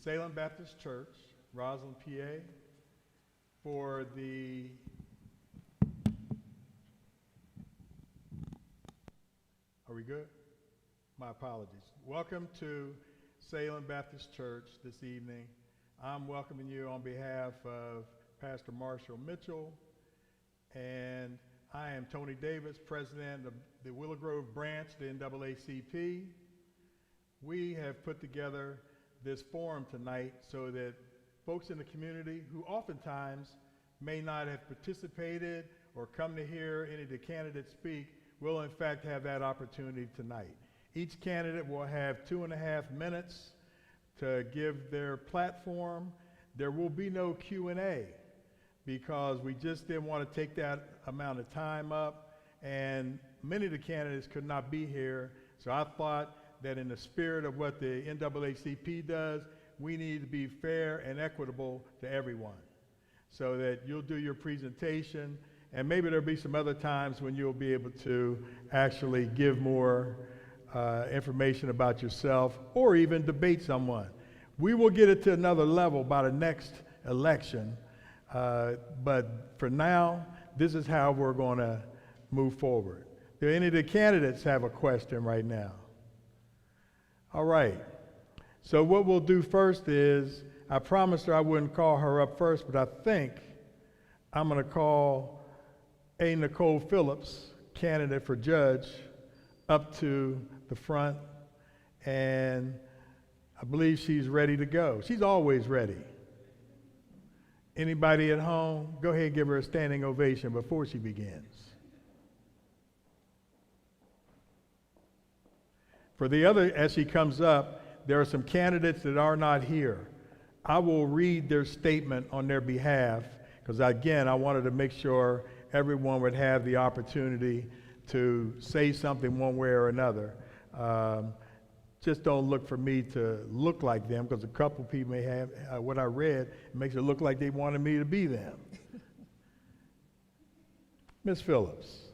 Salem Baptist Church, Roslyn, PA, for the Are we good? My apologies. Welcome to Salem Baptist Church this evening. I'm welcoming you on behalf of Pastor Marshall Mitchell, and I am Tony Davis, president of the Willow Grove branch, the NAACP. We have put together this forum tonight so that folks in the community who oftentimes may not have participated or come to hear any of the candidates speak will in fact have that opportunity tonight. Each candidate will have 2.5 minutes to give their platform. There will be no Q&A because we just didn't want to take that amount of time up, and many of the candidates could not be here, so I thought that in the spirit of what the NAACP does, we need to be fair and equitable to everyone so that you'll do your presentation, and maybe there'll be some other times when you'll be able to actually give more information about yourself or even debate someone. We will get it to another level by the next election, but for now, this is how we're going to move forward. Do any of the candidates have a question right now? All right. So what we'll do first is, I promised her I wouldn't call her up first, but I think I'm going to call Nicole Phillips, candidate for judge, up to the front, and I believe she's ready to go. She's always ready. Anybody at home, go ahead and give her a standing ovation before she begins. For the other, as she comes up, there are some candidates that are not here. I will read their statement on their behalf, because again, I wanted to make sure everyone would have the opportunity to say something one way or another. Just don't look for me to look like them, because a couple people may have, what I read, it makes it look like they wanted me to be them. Ms. Phillips.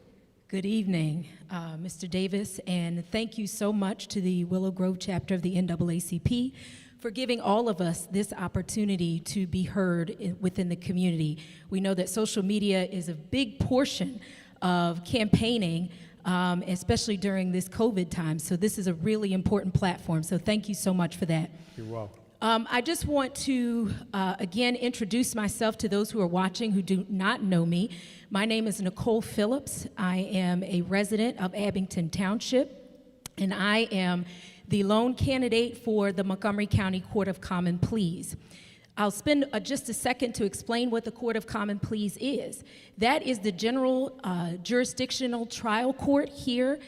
Good evening, Mr. Davis, and thank you so much to the Willow Grove chapter of the NAACP for giving all of us this opportunity to be heard within the community. We know that social media is a big portion of campaigning, especially during this COVID time, so this is a really important platform, so thank you so much for that. You're welcome. I just want to, again, introduce myself to those who are watching who do not know me. My name is Nicole Phillips. I am a resident of Abington Township, and I am the lone candidate for the Montgomery County Court of Common Pleas. I'll spend just a second to explain what the Court of Common Pleas is. That is the general jurisdictional trial court here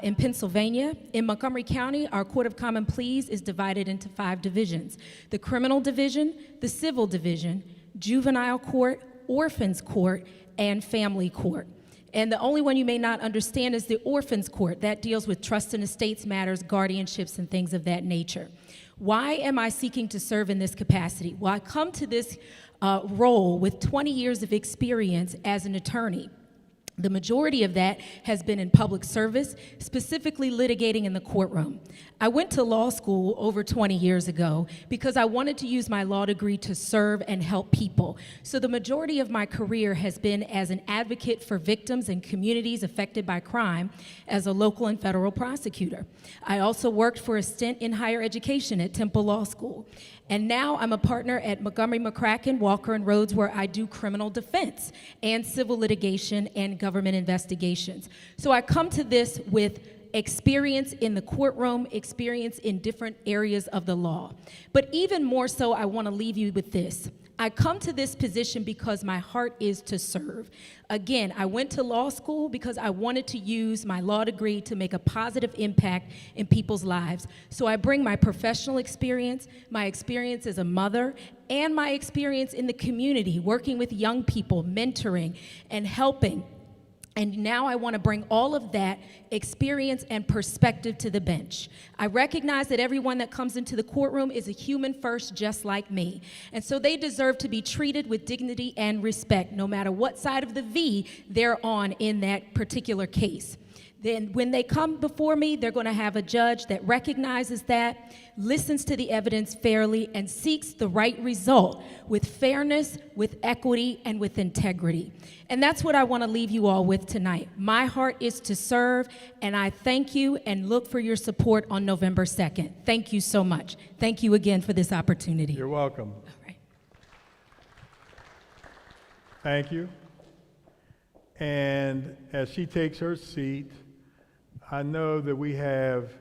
in Pennsylvania. In Montgomery County, our Court of Common Pleas is divided into 5 divisions: the criminal division, the civil division, juvenile court, orphans court, and family court. And the only one you may not understand is the orphans court. That deals with trust and estates matters, guardianships, and things of that nature. Why am I seeking to serve in this capacity? Well, I come to this role with 20 years of experience as an attorney. The majority of that has been in public service, specifically litigating in the courtroom. I went to law school over 20 years ago because I wanted to use my law degree to serve and help people. So the majority of my career has been as an advocate for victims and communities affected by crime as a local and federal prosecutor. I also worked for a stint in higher education at Temple Law School. And now I'm a partner at Montgomery, McCracken, Walker, and Rhodes, where I do criminal defense and civil litigation and government investigations. So I come to this with experience in the courtroom, experience in different areas of the law. But even more so, I want to leave you with this. I come to this position because my heart is to serve. Again, I went to law school because I wanted to use my law degree to make a positive impact in people's lives. So I bring my professional experience, my experience as a mother, and my experience in the community, working with young people, mentoring, and helping. And now I want to bring all of that experience and perspective to the bench. I recognize that everyone that comes into the courtroom is a human first, just like me. And so they deserve to be treated with dignity and respect, no matter what side of the V they're on in that particular case. Then when they come before me, they're going to have a judge that recognizes that, listens to the evidence fairly, and seeks the right result with fairness, with equity, and with integrity. And that's what I want to leave you all with tonight. My heart is to serve, and I thank you and look for your support on November 2nd. Thank you so much. Thank you again for this opportunity. You're welcome. All right. Thank you. And as she takes her seat, I know that we have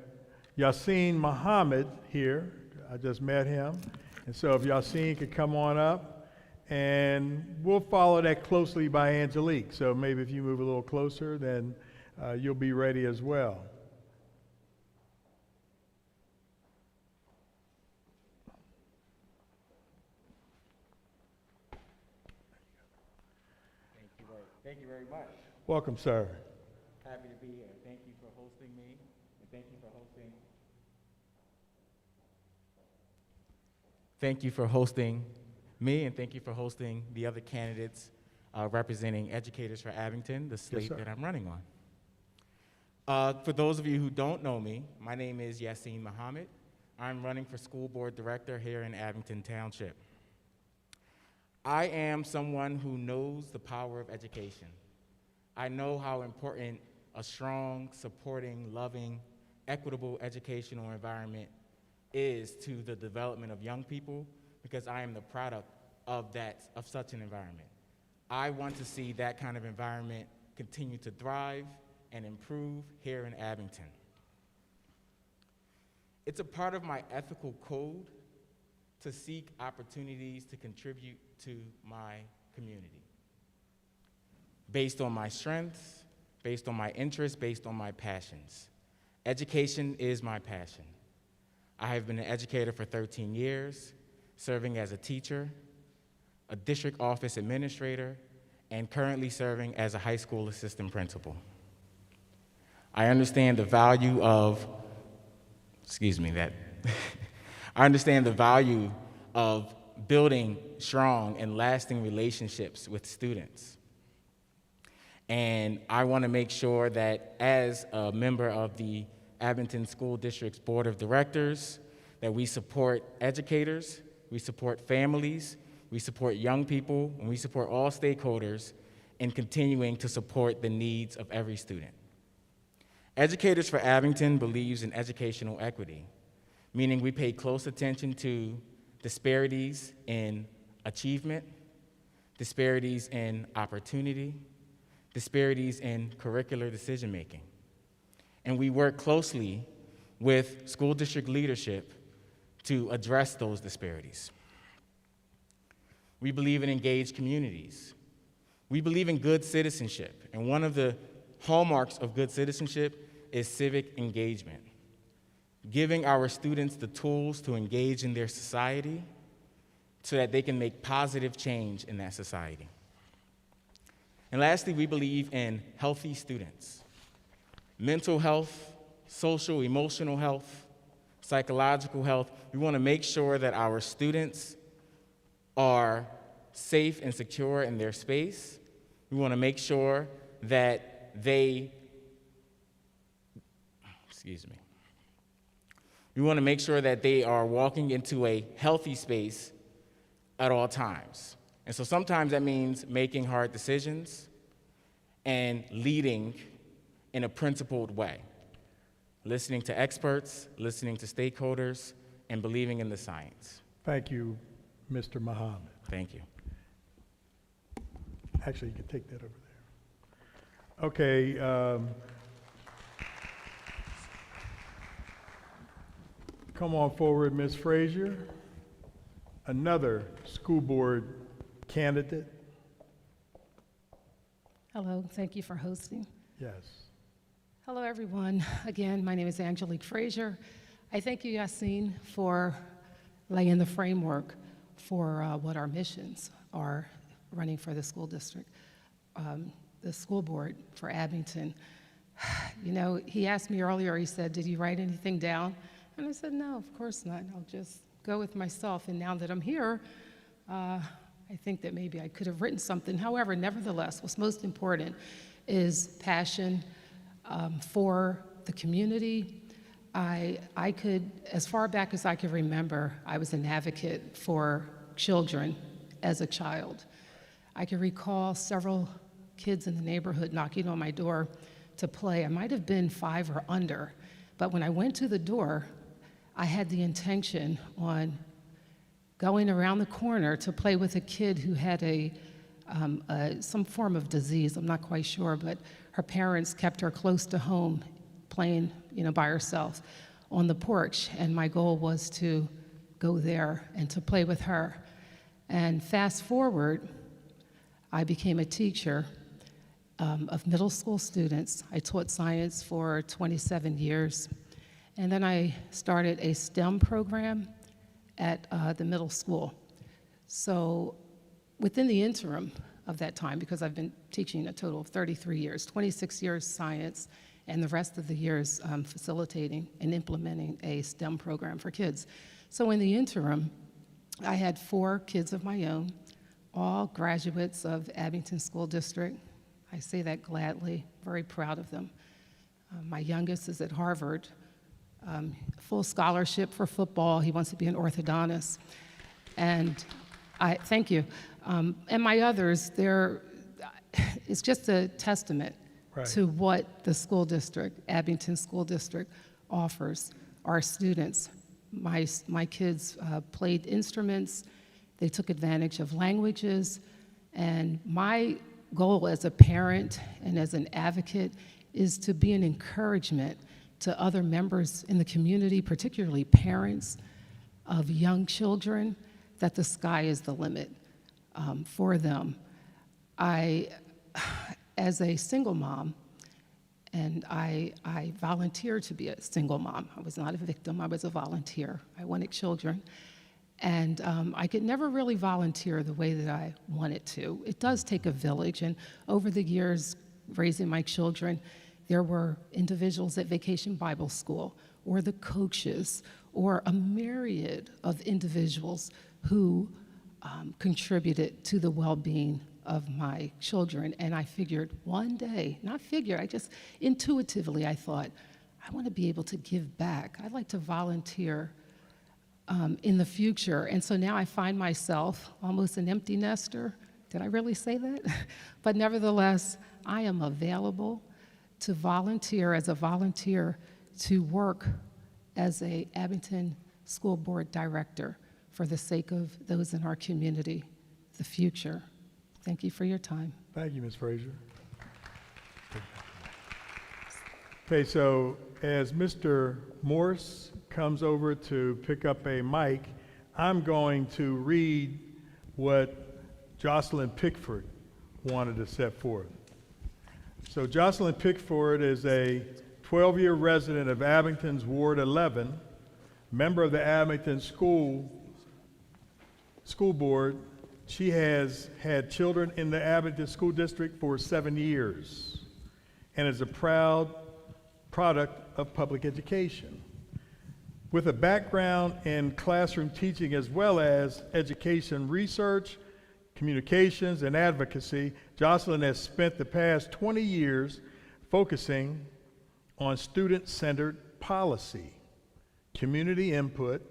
Yasmine Mohammed here. I just met him. And so if Yasmine could come on up, and we'll follow that closely by Angelique. So maybe if you move a little closer, then you'll be ready as well. Thank you very much. Welcome, sir. Happy to be here. Thank you for hosting me, and thank you for hosting. Thank you for hosting me, and thank you for hosting the other candidates representing Educators for Abington, the slate that I'm running on. For those of you who don't know me, my name is Yasmine Mohammed. I'm running for school board director here in Abington Township. I am someone who knows the power of education. I know how important a strong, supporting, loving, equitable educational environment is to the development of young people, because I am the product of such an environment. I want to see that kind of environment continue to thrive and improve here in Abington. It's a part of my ethical code to seek opportunities to contribute to my community. Based on my strengths, based on my interests, based on my passions. Education is my passion. I have been an educator for 13 years, serving as a teacher, a district office administrator, and currently serving as a high school assistant principal. I understand the value of, I understand the value of building strong and lasting relationships with students. And I want to make sure that as a member of the Abington School District's Board of Directors, that we support educators, we support families, we support young people, and we support all stakeholders in continuing to support the needs of every student. Educators for Abington believes in educational equity, meaning we pay close attention to disparities in achievement, disparities in opportunity, disparities in curricular decision-making. And we work closely with school district leadership to address those disparities. We believe in engaged communities. We believe in good citizenship, and one of the hallmarks of good citizenship is civic engagement, giving our students the tools to engage in their society so that they can make positive change in that society. And lastly, we believe in healthy students. Mental health, social, emotional health, psychological health. We want to make sure that our students are safe and secure in their space. We want to make sure that we want to make sure that they are walking into a healthy space at all times. And so sometimes that means making hard decisions and leading in a principled way, listening to experts, listening to stakeholders, and believing in the science. Thank you, Mr. Mohammed. Thank you. Actually, you can take that over there. Okay. Come on forward, Ms. Frazier. Another school board candidate. Hello, thank you for hosting. Yes. Hello, everyone. Again, my name is Angelique Frazier. I thank you, Yasmine, for laying the framework for what our missions are running for the school district, the school board for Abington. You know, he asked me earlier, he said, did you write anything down? And I said, no, of course not. I'll just go with myself. And now that I'm here, I think that maybe I could have written something. However, nevertheless, what's most important is passion, for the community. I could, as far back as I can remember, I was an advocate for children as a child. I can recall several kids in the neighborhood knocking on my door to play. I might have been 5 or under, but when I went to the door, I had the intention on going around the corner to play with a kid who had some form of disease. I'm not quite sure, but her parents kept her close to home, playing, by herself on the porch. And my goal was to go there and to play with her. And fast forward, I became a teacher of middle school students. I taught science for 27 years. And then I started a STEM program at the middle school. So within the interim of that time, because I've been teaching a total of 33 years, 26 years science, and the rest of the years facilitating and implementing a STEM program for kids. So in the interim, I had 4 kids of my own, all graduates of Abington School District. I say that gladly, very proud of them. My youngest is at Harvard, full scholarship for football. He wants to be an orthodontist. And thank you. And my others, it's just a testament to what the school district, Abington School District, offers our students. My kids played instruments, they took advantage of languages, and my goal as a parent and as an advocate is to be an encouragement to other members in the community, particularly parents of young children, that the sky is the limit for them. As a single mom, and I volunteered to be a single mom. I was not a victim, I was a volunteer. I wanted children. And I could never really volunteer the way that I wanted to. It does take a village, and over the years, raising my children, there were individuals at Vacation Bible School, or the coaches, or a myriad of individuals who contributed to the well-being of my children. And I figured one day, I just intuitively, I thought, I want to be able to give back. I'd like to volunteer in the future. And so now I find myself almost an empty nester. Did I really say that? But nevertheless, I am available to volunteer as a volunteer to work as a Abington School Board Director for the sake of those in our community, the future. Thank you for your time. Thank you, Ms. Frazier. Okay, so as Mr. Morse comes over to pick up a mic, I'm going to read what Jocelyn Pickford wanted to set forth. So Jocelyn Pickford is a 12-year resident of Abington's Ward 11, member of the Abington School Board. She has had children in the Abington School District for 7 years and is a proud product of public education. With a background in classroom teaching as well as education research, communications, and advocacy, Jocelyn has spent the past 20 years focusing on student-centered policy, community input,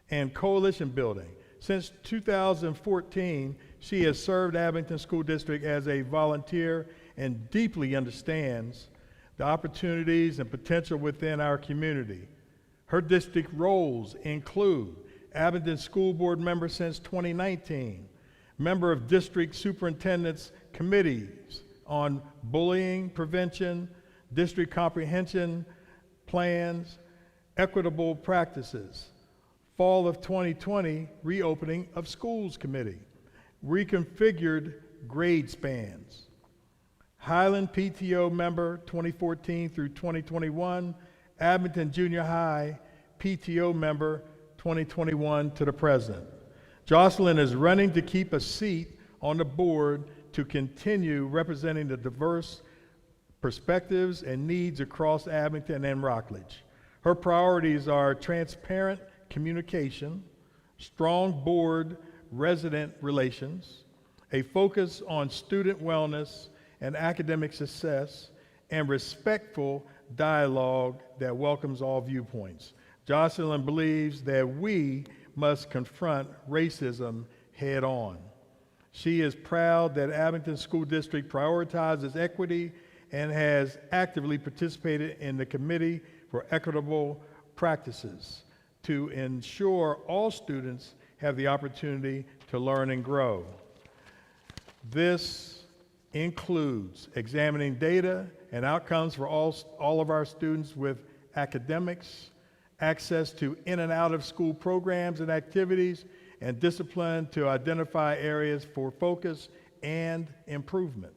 and coalition building. Since 2014, she has served Abington School District as a volunteer and deeply understands the opportunities and potential within our community. Her district roles include Abington School Board member since 2019, member of district superintendent's committees on bullying prevention, district comprehension plans, equitable practices, fall of 2020 reopening of schools committee, reconfigured grade spans, Highland PTO member 2014 through 2021, Abington Junior High PTO member 2021 to the present. Jocelyn is running to keep a seat on the board to continue representing the diverse perspectives and needs across Abington and Rockledge. Her priorities are transparent communication, strong board resident relations, a focus on student wellness and academic success, and respectful dialogue that welcomes all viewpoints. Jocelyn believes that we must confront racism head on. She is proud that Abington School District prioritizes equity and has actively participated in the Committee for Equitable Practices to ensure all students have the opportunity to learn and grow. This includes examining data and outcomes for all of our students with academics, access to in and out of school programs and activities, and discipline to identify areas for focus and improvement.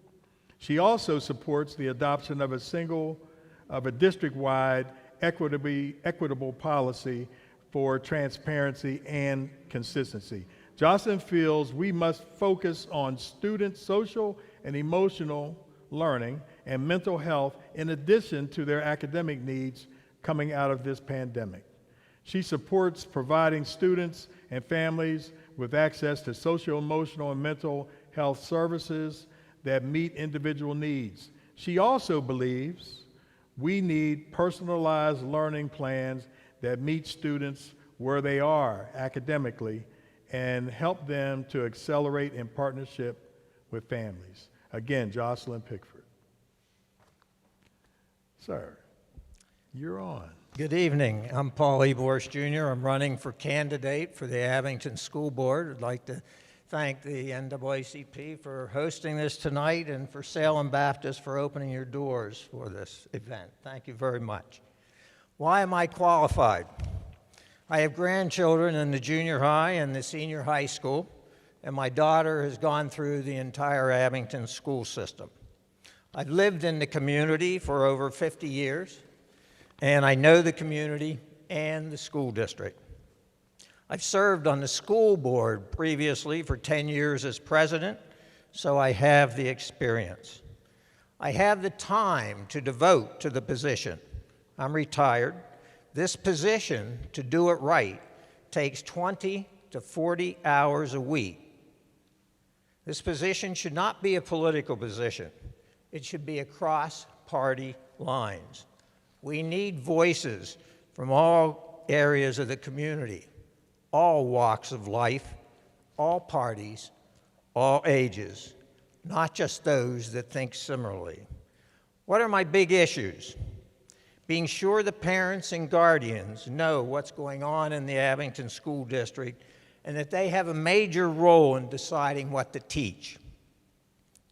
She also supports the adoption of a district-wide equitable policy for transparency and consistency. Jocelyn feels we must focus on students' social and emotional learning and mental health in addition to their academic needs coming out of this pandemic. She supports providing students and families with access to social, emotional, and mental health services that meet individual needs. She also believes we need personalized learning plans that meet students where they are academically and help them to accelerate in partnership with families. Again, Jocelyn Pickford. Sir, you're on. Good evening. I'm Paulie Borsch Jr. I'm running for candidate for the Abington School Board. I'd like to thank the NAACP for hosting this tonight and for Salem Baptist for opening your doors for this event. Thank you very much. Why am I qualified? I have grandchildren in the junior high and the senior high school, and my daughter has gone through the entire Abington school system. I've lived in the community for over 50 years, and I know the community and the school district. I've served on the school board previously for 10 years as president, so I have the experience. I have the time to devote to the position. I'm retired. This position, to do it right, takes 20 to 40 hours a week. This position should not be a political position. It should be across party lines. We need voices from all areas of the community, all walks of life, all parties, all ages, not just those that think similarly. What are my big issues? Being sure the parents and guardians know what's going on in the Abington School District and that they have a major role in deciding what to teach.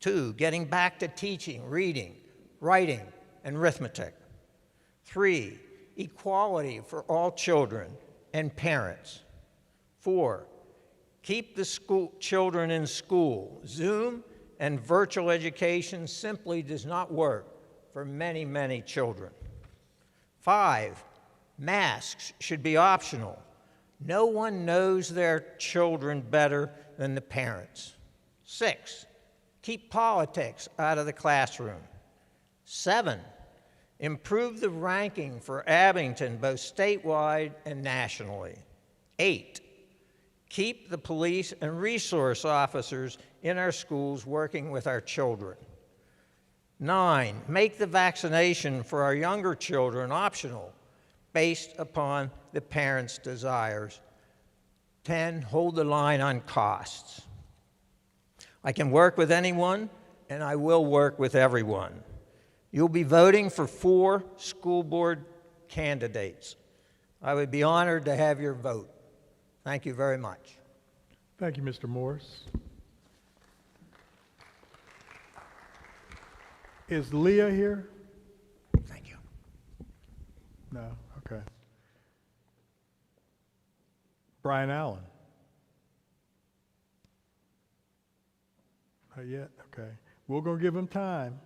2, getting back to teaching, reading, writing, and arithmetic. 3, equality for all children and parents. 4, keep the children in school. Zoom and virtual education simply does not work for many, many children. 5, masks should be optional. No one knows their children better than the parents. 6, keep politics out of the classroom. 7, improve the ranking for Abington both statewide and nationally. 8, keep the police and resource officers in our schools working with our children. 9, make the vaccination for our younger children optional based upon the parents' desires. 10, hold the line on costs. I can work with anyone, and I will work with everyone. You'll be voting for 4 school board candidates. I would be honored to have your vote. Thank you very much. Thank you, Mr. Morris. Is Leah here? Thank you. No, okay. Brian Allen? Not yet, okay. We're gonna give him time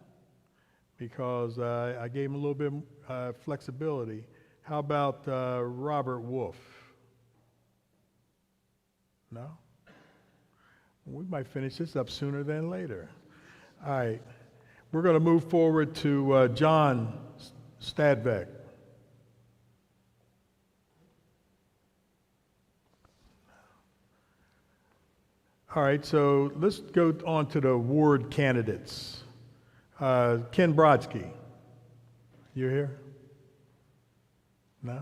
because I gave him a little bit flexibility. How about Robert Wolf? No? We might finish this up sooner than later. All right. We're going to move forward to John Stadbeck. All right, so let's go on to the ward candidates. Ken Brodsky. You here? No?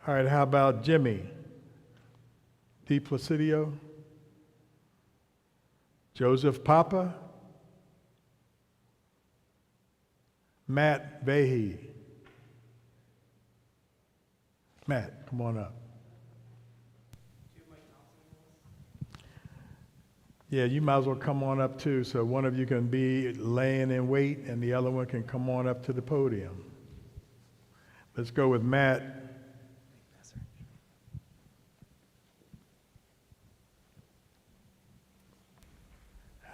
All right, how about Jimmy Depositio? Joseph Papa? Matt Vahe? Matt, come on up. Yeah, you might as well come on up too, so one of you can be laying in wait and the other one can come on up to the podium. Let's go with Matt.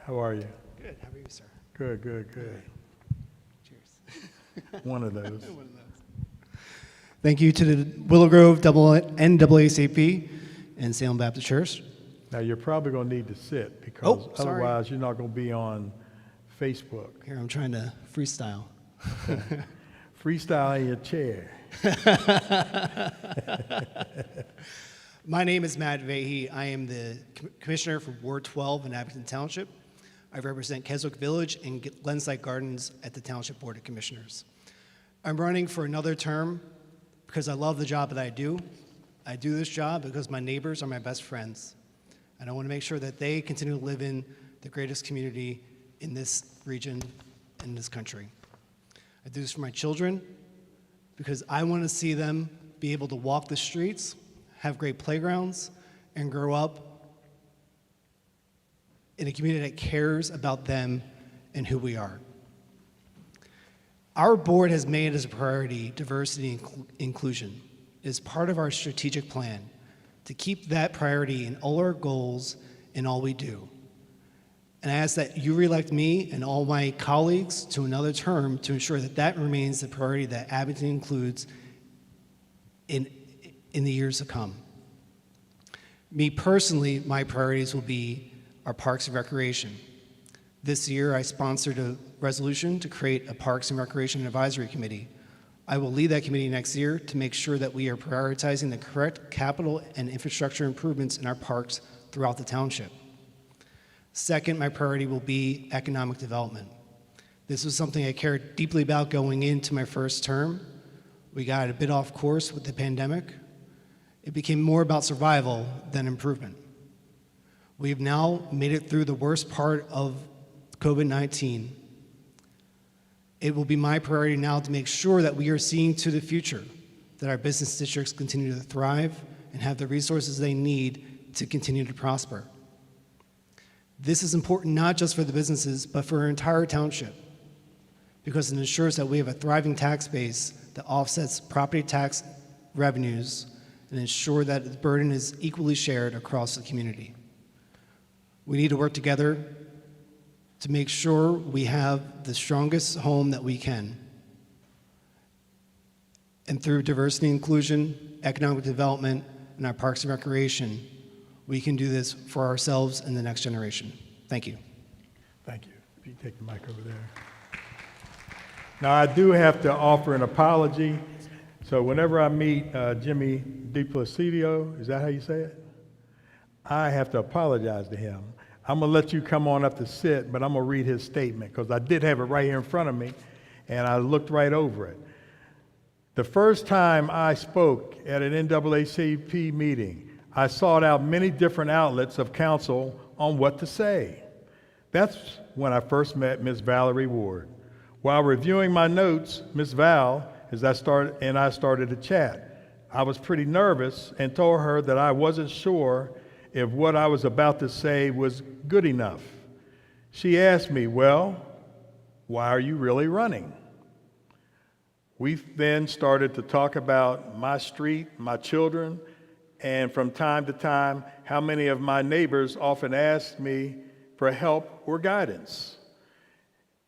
How are you? Good. How are you, sir? Good, good, good. Cheers. One of those. One of those. Thank you to the Willow Grove NAACP and Salem Baptist Church. Now, you're probably going to need to sit because sorry. otherwise you're not going to be on Facebook. Here, I'm trying to freestyle. Freestyle in your chair. My name is Matt Vahe. I am the commissioner for Ward 12 in Abington Township. I represent Keswick Village and Glenside Gardens at the Township Board of Commissioners. I'm running for another term because I love the job that I do. I do this job because my neighbors are my best friends. And I want to make sure that they continue to live in the greatest community in this region, in this country. I do this for my children because I want to see them be able to walk the streets, have great playgrounds, and grow up in a community that cares about them and who we are. Our board has made as a priority diversity and inclusion. It is part of our strategic plan to keep that priority in all our goals and all we do. And I ask that you reelect me and all my colleagues to another term to ensure that that remains the priority that Abington includes in the years to come. Me personally, my priorities will be our Parks and Recreation. This year, I sponsored a resolution to create a Parks and Recreation Advisory Committee. I will lead that committee next year to make sure that we are prioritizing the correct capital and infrastructure improvements in our parks throughout the township. Second, my priority will be economic development. This was something I cared deeply about going into my first term. We got a bit off course with the pandemic. It became more about survival than improvement. We've now made it through the worst part of COVID-19. It will be my priority now to make sure that we are seeing to the future, that our business districts continue to thrive and have the resources they need to continue to prosper. This is important not just for the businesses, but for our entire township, because it ensures that we have a thriving tax base that offsets property tax revenues and ensure that the burden is equally shared across the community. We need to work together to make sure we have the strongest home that we can. And through diversity, inclusion, economic development, and our parks and recreation, we can do this for ourselves and the next generation. Thank you. Thank you. If you take the mic over there. Now, I do have to offer an apology. So whenever I meet Jimmy Depositio, is that how you say it? I have to apologize to him. I'm going to let you come on up to sit, but I'm going to read his statement because I did have it right here in front of me, and I looked right over it. The first time I spoke at an NAACP meeting, I sought out many different outlets of counsel on what to say. That's when I first met Ms. Valerie Ward. While reviewing my notes, Ms. Val, I started to chat. I was pretty nervous and told her that I wasn't sure if what I was about to say was good enough. She asked me, well, why are you really running? We then started to talk about my street, my children, and from time to time, how many of my neighbors often asked me for help or guidance.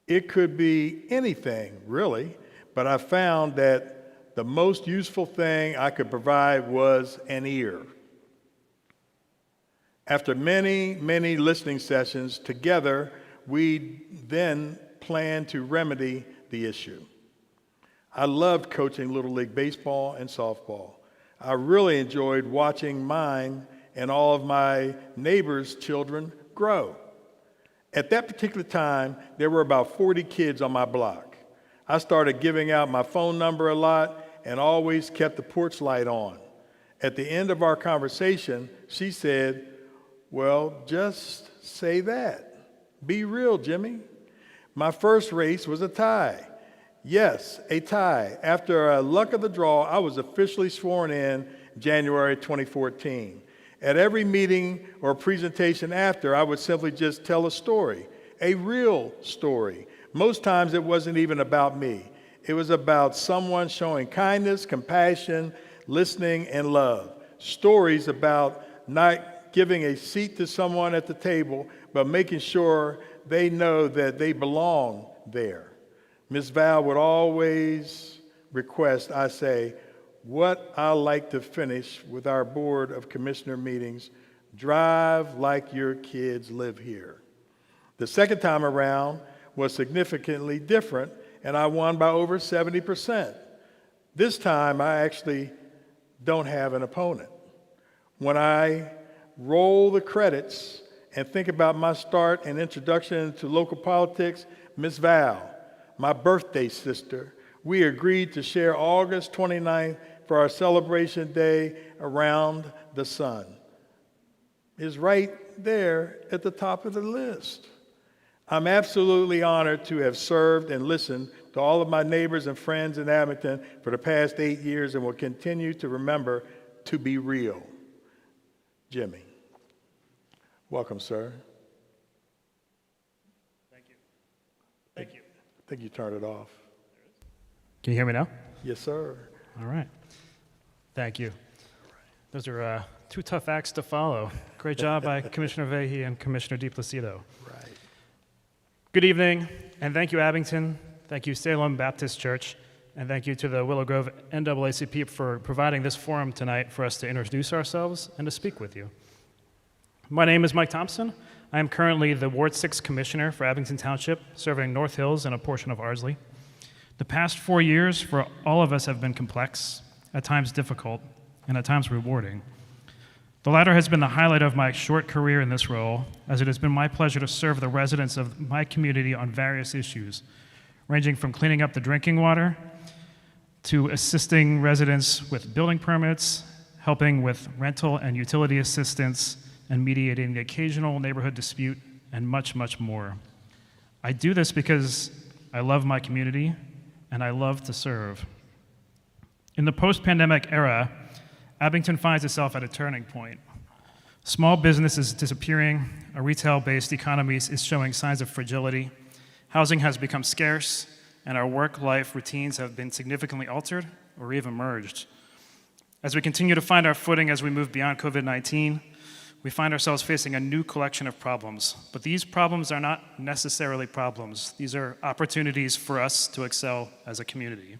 It could be anything, really, but I found that the most useful thing I could provide was an ear. After many, many listening sessions together, we then planned to remedy the issue. I loved coaching Little League baseball and softball. I really enjoyed watching mine and all of my neighbors' children grow. At that particular time, there were about 40 kids on my block. I started giving out my phone number a lot and always kept the porch light on. At the end of our conversation, she said, "Well, just say that. Be real, Jimmy." My first race was a tie. Yes, a tie. After a luck of the draw, I was officially sworn in January 2014. At every meeting or presentation after, I would simply just tell a story, a real story. Most times it wasn't even about me. It was about someone showing kindness, compassion, listening, and love. Stories about not giving a seat to someone at the table, but making sure they know that they belong there. Ms. Val would always request I say, what I like to finish with our Board of Commissioner meetings, drive like your kids live here. The second time around was significantly different, and I won by over 70%. This time, I actually don't have an opponent. When I roll the credits and think about my start and introduction to local politics, Ms. Val, my birthday sister, we agreed to share August 29th for our celebration day around the sun. Is right there at the top of the list. I'm absolutely honored to have served and listened to all of my neighbors and friends in Abington for the past 8 years and will continue to remember to be real. Jimmy. Welcome, sir. Thank you. Thank you. I think you turned it off. Can you hear me now? Yes, sir. All right. Thank you. Those are two tough acts to follow. Great job by Commissioner Vahe and Commissioner Depositio. Right. Good evening, and thank you, Abington. Thank you, Salem Baptist Church, and thank you to the Willow Grove NAACP for providing this forum tonight for us to introduce ourselves and to speak with you. My name is Mike Thompson. I am currently the Ward 6 Commissioner for Abington Township, serving North Hills and a portion of Ardsley. The past 4 years for all of us have been complex, at times difficult, and at times rewarding. The latter has been the highlight of my short career in this role, as it has been my pleasure to serve the residents of my community on various issues, ranging from cleaning up the drinking water to assisting residents with building permits, helping with rental and utility assistance, and mediating the occasional neighborhood dispute, and much, much more. I do this because I love my community, and I love to serve. In the post-pandemic era, Abington finds itself at a turning point. Small business is disappearing, a retail-based economy is showing signs of fragility, housing has become scarce, and our work-life routines have been significantly altered or even merged. As we continue to find our footing as we move beyond COVID-19, we find ourselves facing a new collection of problems. But these problems are not necessarily problems. These are opportunities for us to excel as a community.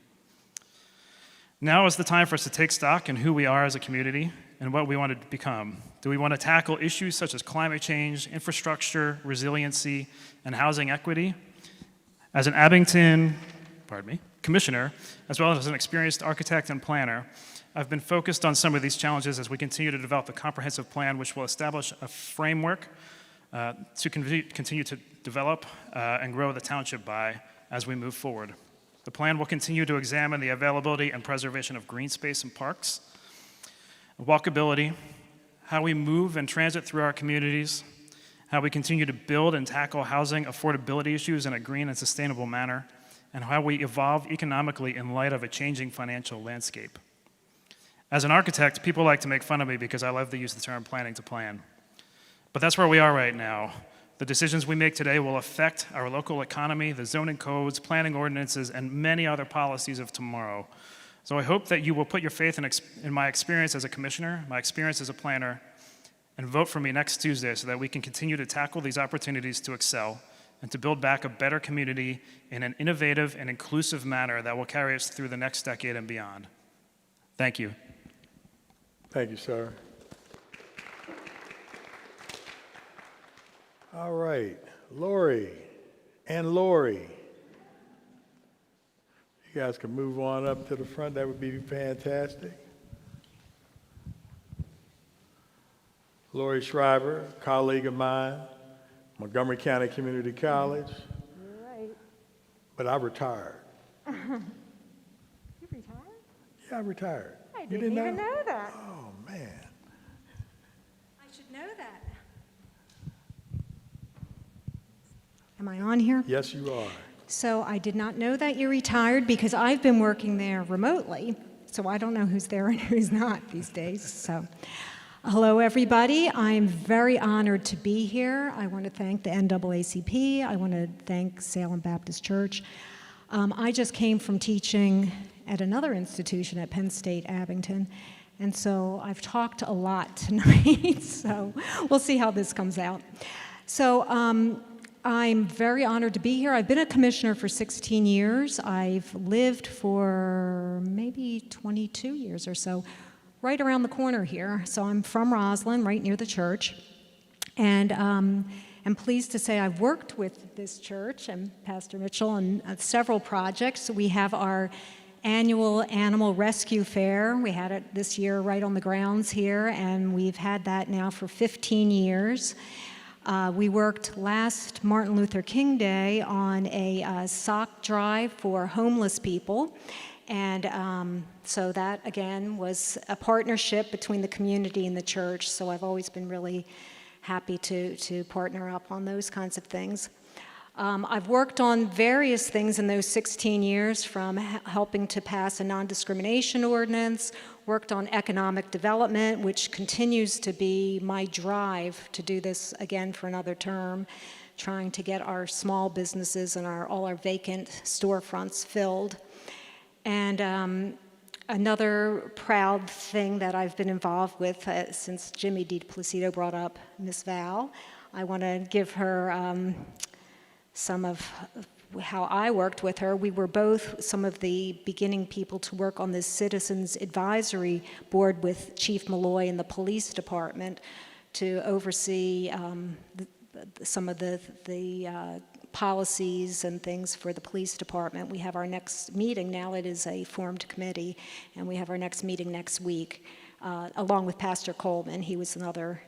Now is the time for us to take stock in who we are as a community and what we want to become. Do we want to tackle issues such as climate change, infrastructure, resiliency, and housing equity? As an Abington, commissioner, as well as an experienced architect and planner, I've been focused on some of these challenges as we continue to develop a comprehensive plan which will establish a framework to continue to develop and grow the township by as we move forward. The plan will continue to examine the availability and preservation of green space and parks, walkability, how we move and transit through our communities, how we continue to build and tackle housing affordability issues in a green and sustainable manner, and how we evolve economically in light of a changing financial landscape. As an architect, people like to make fun of me because I love to use the term planning to plan. But that's where we are right now. The decisions we make today will affect our local economy, the zoning codes, planning ordinances, and many other policies of tomorrow. So I hope that you will put your faith in my experience as a commissioner, my experience as a planner, and vote for me next Tuesday so that we can continue to tackle these opportunities to excel and to build back a better community in an innovative and inclusive manner that will carry us through the next decade and beyond. Thank you. Thank you, sir. All right, Lori and Lori. You guys can move on up to the front. That would be fantastic. Lori Shriver, colleague of mine, Montgomery County Community College. You're right. But I retired. You retired? Yeah, I retired. I You didn't even know that. Oh, man. I should know that. Am I on here? Yes, you are. So I did not know that you retired because I've been working there remotely. So I don't know who's there and who's not these days. So hello, everybody. I'm very honored to be here. I want to thank the NAACP. I want to thank Salem Baptist Church. I just came from teaching at another institution at Penn State Abington. And so I've talked a lot tonight. So we'll see how this comes out. So I'm very honored to be here. I've been a commissioner for 16 years. I've lived for maybe 22 years or so, right around the corner here. So I'm from Roslyn, right near the church. And I'm pleased to say I've worked with this church and Pastor Mitchell on several projects. We have our annual animal rescue fair. We had it this year right on the grounds here, and we've had that now for 15 years. We worked last Martin Luther King Day on a sock drive for homeless people. And so that, again, was a partnership between the community and the church. So I've always been really happy to partner up on those kinds of things. I've worked on various things in those 16 years, from helping to pass a non-discrimination ordinance, worked on economic development, which continues to be my drive to do this again for another term, trying to get our small businesses and all our vacant storefronts filled. And another proud thing that I've been involved with since Jimmy Depositio brought up Miss Val, I want to give her some of how I worked with her. We were both some of the beginning people to work on this Citizens Advisory Board with Chief Molloy in the police department to oversee some of the policies and things for the police department. We have our next meeting now. It is a formed committee, and we have our next meeting next week, along with Pastor Coleman. He was another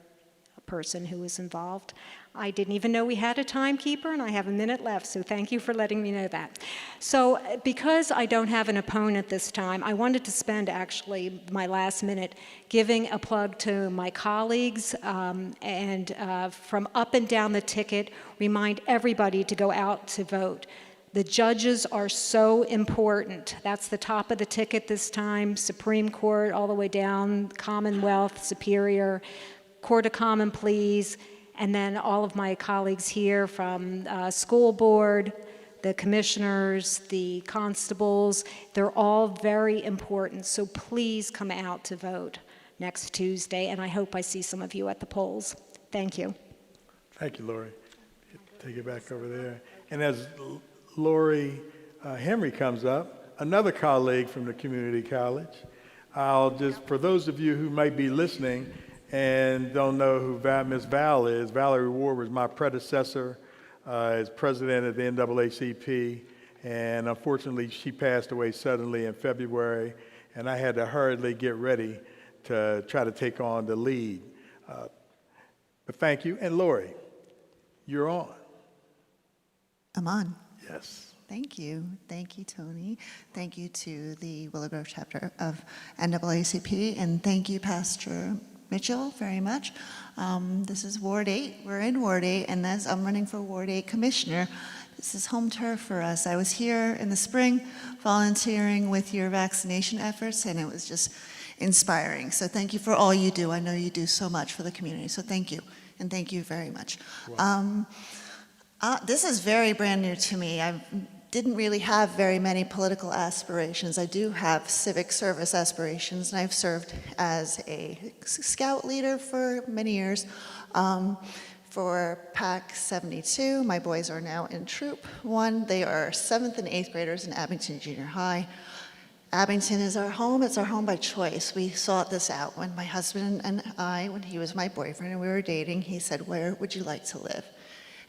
person who was involved. I didn't even know we had a timekeeper, and I have a minute left, so thank you for letting me know that. So because I don't have an opponent this time, I wanted to spend actually my last minute giving a plug to my colleagues and from up and down the ticket, remind everybody to go out to vote. The judges are so important. That's the top of the ticket this time, Supreme Court all the way down, Commonwealth, Superior, Court of Common Pleas, and then all of my colleagues here from school board, the commissioners, the constables, they're all very important. So please come out to vote next Tuesday, and I hope I see some of you at the polls. Thank you. Thank you, Lori. Take it back over there. And as Lori Henry comes up, another colleague from the community college, I'll just, for those of you who might be listening and don't know who Miss Val is, Valerie Ward was my predecessor as president of the NAACP, and unfortunately she passed away suddenly in February, and I had to hurriedly get ready to try to take on the lead. But thank you. And Lori, you're on. I'm on. Yes. Thank you. Thank you, Tony. Thank you to the Willow Grove chapter of NAACP, and thank you, Pastor Mitchell, very much. This is Ward 8. We're in Ward 8, and as I'm running for Ward 8 Commissioner, this is home turf for us. I was here in the spring volunteering with your vaccination efforts, and it was just inspiring. So thank you for all you do. I know you do so much for the community, so thank you, and thank you very much. This is very brand new to me. I didn't really have very many political aspirations. I do have civic service aspirations, and I've served as a scout leader for many years. For PAC 72, my boys are now in Troop 1. They are 7th and 8th graders in Abington Junior High. Abington is our home. It's our home by choice. We sought this out when my husband and I, when he was my boyfriend and we were dating, he said, "Where would you like to live?"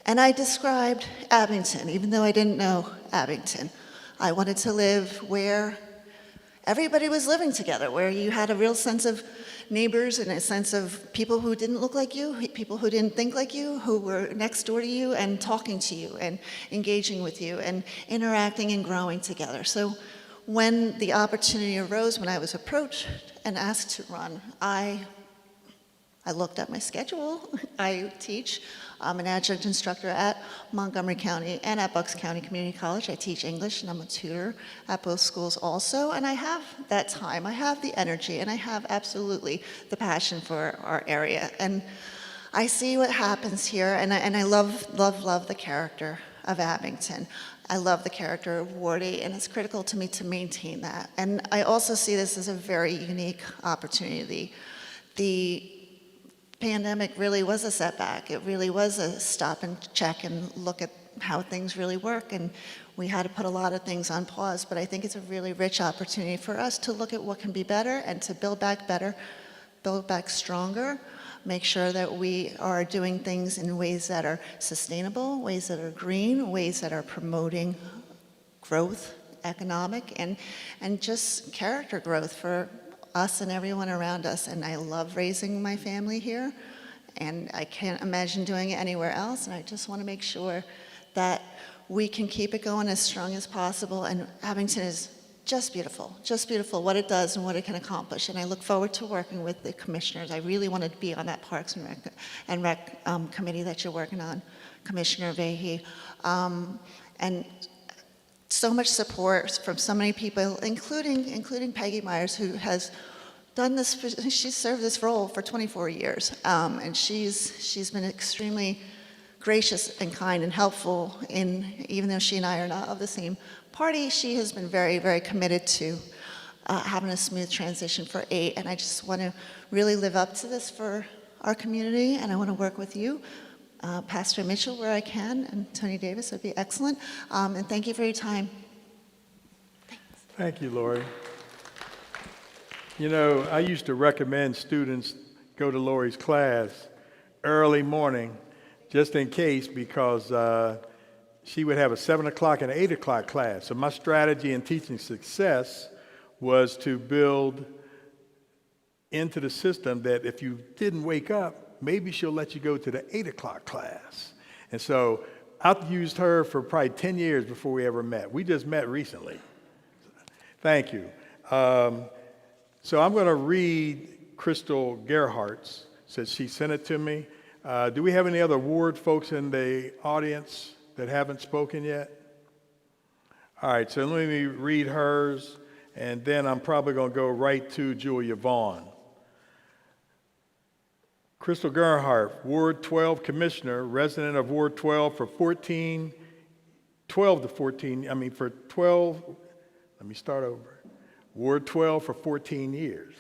And I described Abington, even though I didn't know Abington. I wanted to live where everybody was living together, where you had a real sense of neighbors in a sense of people who didn't look like you, people who didn't think like you, who were next door to you and talking to you and engaging with you and interacting and growing together. So when the opportunity arose, when I was approached and asked to run, I looked at my schedule. I teach. I'm an adjunct instructor at Montgomery County and at Bucks County Community College. I teach English and I'm a tutor at both schools also. And I have that time, I have the energy, and I have absolutely the passion for our area. And I see what happens here, and I love the character of Abington. I love the character of Wardy, and it's critical to me to maintain that. And I also see this as a very unique opportunity. The pandemic really was a setback. It really was a stop and check and look at how things really work, and we had to put a lot of things on pause, but I think it's a really rich opportunity for us to look at what can be better and to build back better, build back stronger, make sure that we are doing things in ways that are sustainable, ways that are green, ways that are promoting growth, economic, and just character growth for us and everyone around us. And I love raising my family here, and I can't imagine doing it anywhere else, and I just want to make sure that we can keep it going as strong as possible. And Abington is just beautiful what it does and what it can accomplish. And I look forward to working with the commissioners. I really want to be on that Parks and Rec committee that you're working on, Commissioner Vahe. And so much support from so many people, including Peggy Myers, who has done this. She's served this role for 24 years, and she's been extremely gracious and kind and helpful. Even though she and I are not of the same party, she has been very, very committed to having a smooth transition for 8. And I just want to really live up to this for our community, and I want to work with you. Pastor Mitchell, where I can, and Tony Davis would be excellent. And thank you for your time. Thanks. Thank you, Lori. You know, I used to recommend students go to Lori's class early morning, just in case, because she would have a 7 o'clock and an 8 o'clock class. So my strategy in teaching success was to build into the system that if you didn't wake up, maybe she'll let you go to the 8 o'clock class. And so I used her for probably 10 years before we ever met. We just met recently. Thank you. So I'm going to read Crystal Gerhardt's, since she sent it to me. Do we have any other ward folks in the audience that haven't spoken yet? All right, so let me read hers, and then I'm probably going to go right to Julia Vaughn. Crystal Gerhardt, Ward 12 Commissioner, resident of Ward 12 for 12 to 14, let me start over. Ward 12 for 14 years.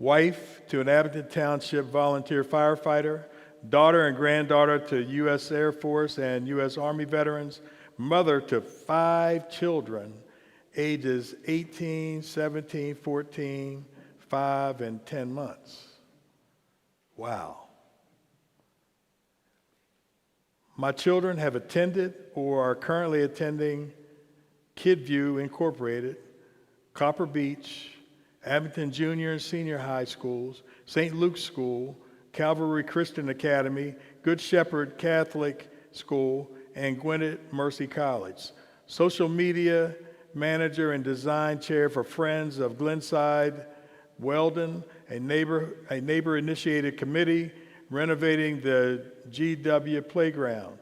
Wife to an Abington Township volunteer firefighter, daughter and granddaughter to U.S. Air Force and U.S. Army veterans, mother to 5 children, ages 18, 17, 14, 5, and 10 months. Wow. My children have attended or are currently attending Kidview Incorporated, Copper Beach, Abington Junior and Senior High Schools, St. Luke's School, Calvary Christian Academy, Good Shepherd Catholic School, and Gwinnett Mercy College. Social media manager and design chair for Friends of Glenside Weldon, a neighbor-initiated committee renovating the GW Playground.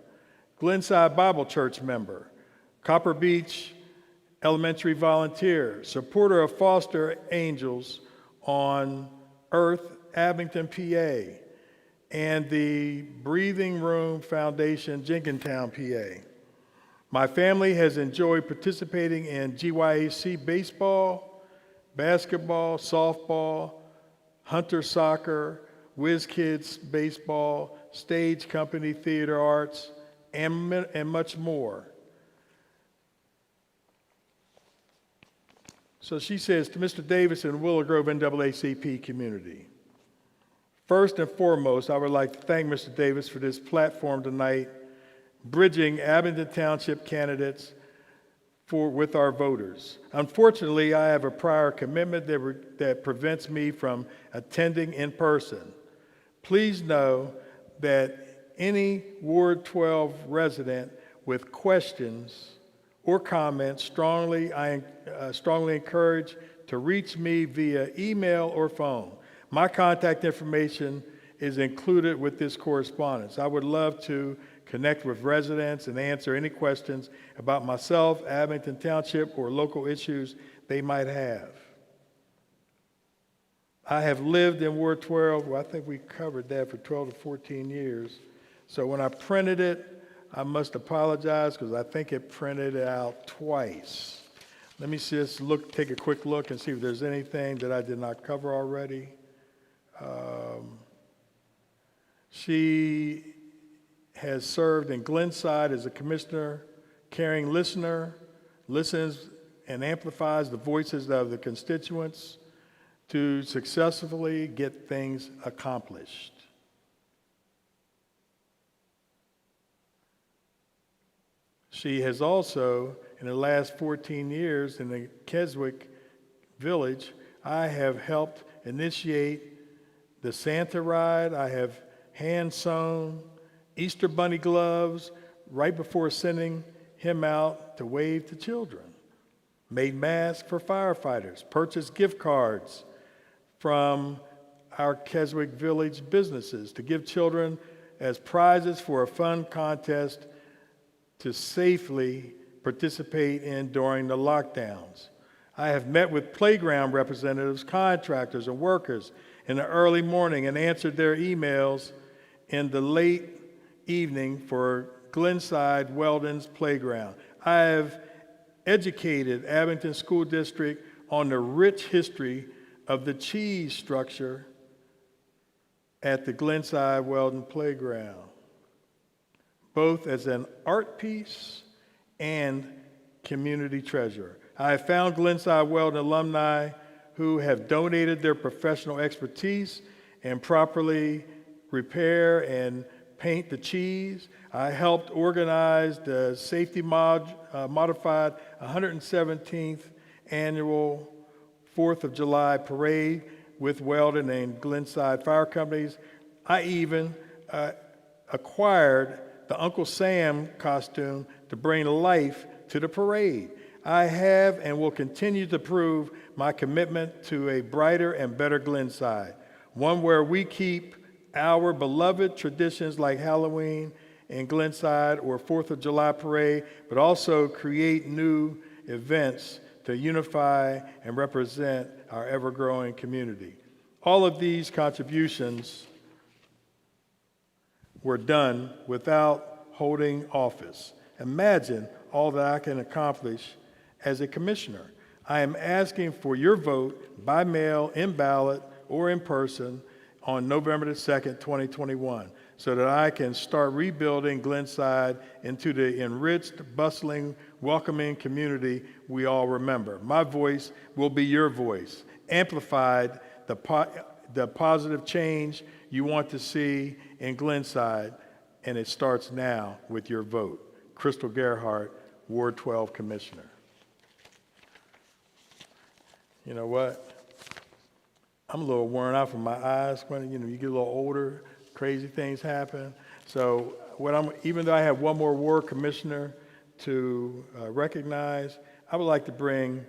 Glenside Bible Church member, Copper Beach Elementary volunteer, supporter of Foster Angels on Earth, Abington, PA, and the Breathing Room Foundation, Jenkintown, PA. My family has enjoyed participating in GYAC baseball, basketball, softball, Hunter soccer, Whiz Kids baseball, stage company, theater arts, and much more. So she says to Mr. Davis and Willow Grove NAACP community, first and foremost, I would like to thank Mr. Davis for this platform tonight, bridging Abington Township candidates with our voters. Unfortunately, I have a prior commitment that prevents me from attending in person. Please know that any Ward 12 resident with questions or comments, I strongly encourage to reach me via email or phone. My contact information is included with this correspondence. I would love to connect with residents and answer any questions about myself, Abington Township, or local issues they might have. I have lived in Ward 12, well, I think we covered that for 12 to 14 years. So when I printed it, I must apologize because I think it printed out twice. Let me just take a quick look and see if there's anything that I did not cover already. She has served in Glenside as a commissioner, caring listener, listens and amplifies the voices of the constituents to successfully get things accomplished. She has also, in the last 14 years in the Keswick Village, I have helped initiate the Santa Ride. I have hand-sewn Easter bunny gloves right before sending him out to wave to children, made masks for firefighters, purchased gift cards from our Keswick Village businesses to give children as prizes for a fun contest to safely participate in during the lockdowns. I have met with playground representatives, contractors, and workers in the early morning and answered their emails in the late evening for Glenside Weldon's playground. I have educated Abington School District on the rich history of the cheese structure at the Glenside Weldon playground, both as an art piece and community treasure. I have found Glenside Weldon alumni who have donated their professional expertise and properly repair and paint the cheese. I helped organize the safety modified 117th annual 4th of July parade with Weldon and Glenside Fire Companies. I even acquired the Uncle Sam costume to bring life to the parade. I have and will continue to prove my commitment to a brighter and better Glenside, one where we keep our beloved traditions like Halloween and Glenside or 4th of July parade, but also create new events to unify and represent our ever-growing community. All of these contributions were done without holding office. Imagine all that I can accomplish as a commissioner. I am asking for your vote by mail, in ballot, or in person on November the 2nd, 2021, so that I can start rebuilding Glenside into the enriched, bustling, welcoming community we all remember. My voice will be your voice, amplified the positive change you want to see in Glenside, and it starts now with your vote. Crystal Gerhardt, Ward 12 Commissioner. You know what? I'm a little worn out from my eyes when you get a little older, crazy things happen. So even though I have one more ward commissioner to recognize, I would like to bring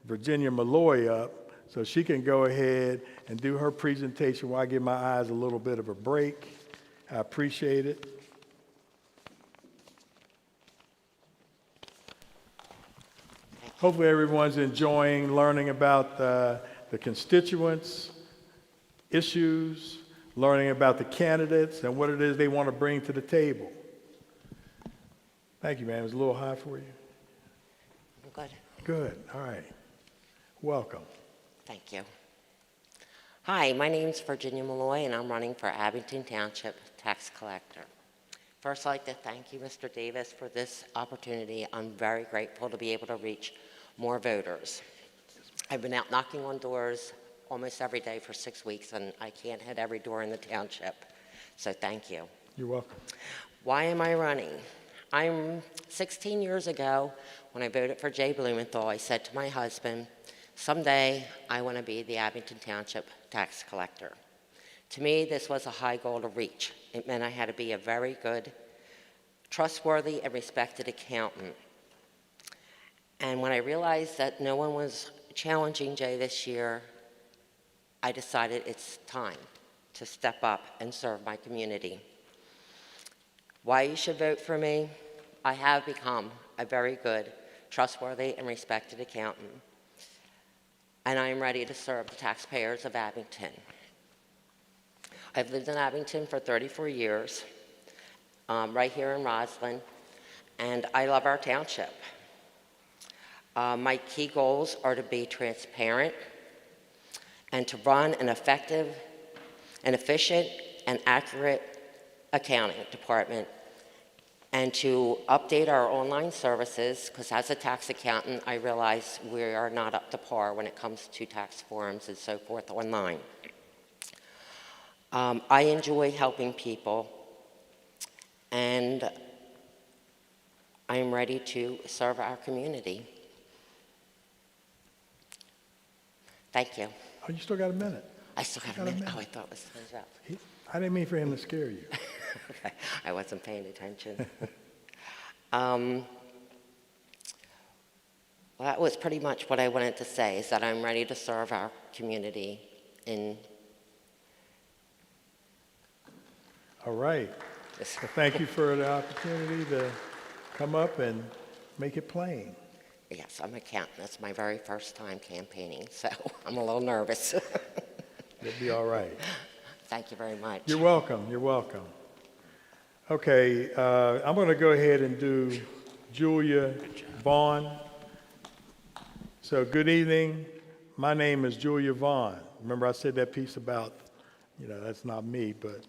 Virginia Molloy up so she can go ahead and do her presentation while I give my eyes a little bit of a break. I appreciate it. Hopefully everyone's enjoying learning about the constituents, issues, learning about the candidates and what it is they want to bring to the table. Thank you, ma'am. It was a little high for you? Good. Good. All right. Welcome. Thank you. Hi, my name is Virginia Molloy, and I'm running for Abington Township Tax Collector. First, I'd like to thank you, Mr. Davis, for this opportunity. I'm very grateful to be able to reach more voters. I've been out knocking on doors almost every day for 6 weeks, and I can't hit every door in the township. So thank you. You're welcome. Why am I running? I'm 16 years ago, when I voted for Jay Blumenthal, I said to my husband, someday I want to be the Abington Township tax collector. To me, this was a high goal to reach. It meant I had to be a very good, trustworthy, and respected accountant. And when I realized that no one was challenging Jay this year, I decided it's time to step up and serve my community. Why you should vote for me? I have become a very good, trustworthy, and respected accountant, and I am ready to serve the taxpayers of Abington. I've lived in Abington for 34 years, right here in Roslyn, and I love our township. My key goals are to be transparent and to run an effective and efficient and accurate accounting department, and to update our online services, because as a tax accountant, I realize we are not up to par when it comes to tax forms and so forth online. I enjoy helping people, and I am ready to serve our community. Thank you. Oh, you still got a minute. I still have a minute. Oh, I thought it was time's up. I didn't mean for him to scare you. Okay, I wasn't paying attention. Well, that was pretty much what I wanted to say, is that I'm ready to serve our community in... All right. Well, thank you for the opportunity to come up and make it plain. Yes, I'm an accountant. That's my very first time campaigning, so I'm a little nervous. You'll be all right. Thank you very much. You're welcome. You're welcome. Okay, I'm going to go ahead and do Julia Vaughn. So good evening. My name is Julia Vaughn. Remember I said that piece about, that's not me, but